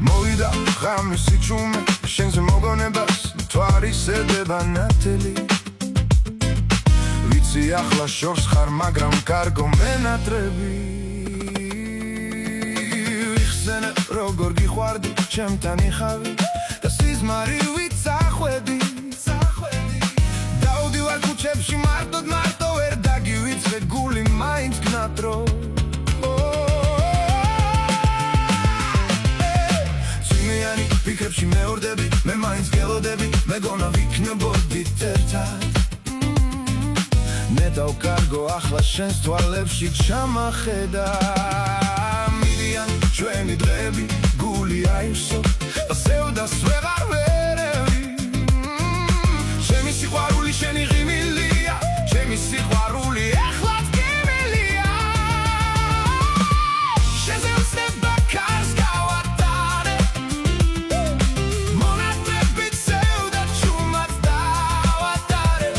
მოვიდა ღამისი ჩუმე შენზე მოგონებას თვარისედება ნათელი ვიცი ახლა შორს ხარ მაგრამ კარგო მენატრები ვიხსენე როგორ გიყვარდი ჩემთან იხავი და სიზმარივით წახვედი დავდივარ ქუჩებში მარტოდ ვერ დაგივიწყე გული მაინც გნატრო ფიქრებში მეორდები მე მაინც გელოდები მეგონა ვიქნებოდით ერთად ნეტავ კარგო ახლა შენს თვალებში ჩამახედა მიდიან ჩვენი დღეები გული აივსო და სევდას ვეღარ ვერევი ჩემი სიყვარული შენი ღიმილია ჩემი სიყვარული ახლაც გემილია შენზე უცდება კარს გავატარე მონატრებით სევდა ჩუმად დავატარე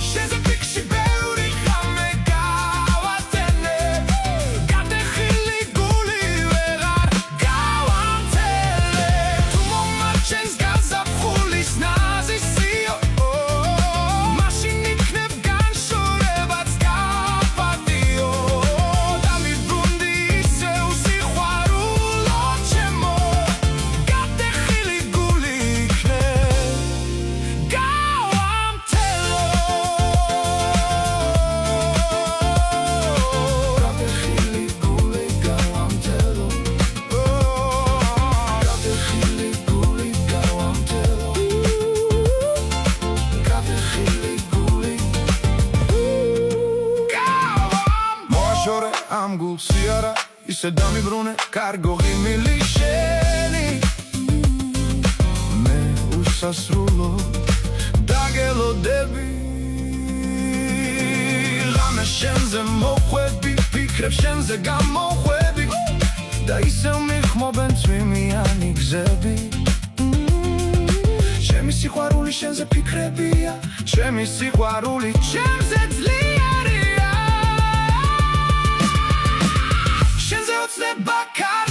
შენზე ფიქში ბევრი ღამე გავატენე გადახილი გული ვეღარ გავამთელე თუ მომარჩენს გაზაფხულის ნაზისიო მაშინ იქნებ განშორებაც გაპატიო და მიბრუნდი ისევ სიყვარულო ჩემო გადახილი გული იქნებ გავამთელო გადახილი გული გავამთელო გადახილი გული გავამთელო გადახილი გული მოაშორე ამ გულს სიარა ისე დამიბრუნე კარგო ღიმილი შენი მე უსასრულო დაგელოდები ღამე შენზე მოხვედი ფიქრებ შენზე გამოხვედი და ისევ მიხმობენ წვიმიანი გზები ჩემი სიყვარული შენზე ფიქრებია ჩემი სიყვარული ჩემზე ძლიერია შენზე უცნება კარს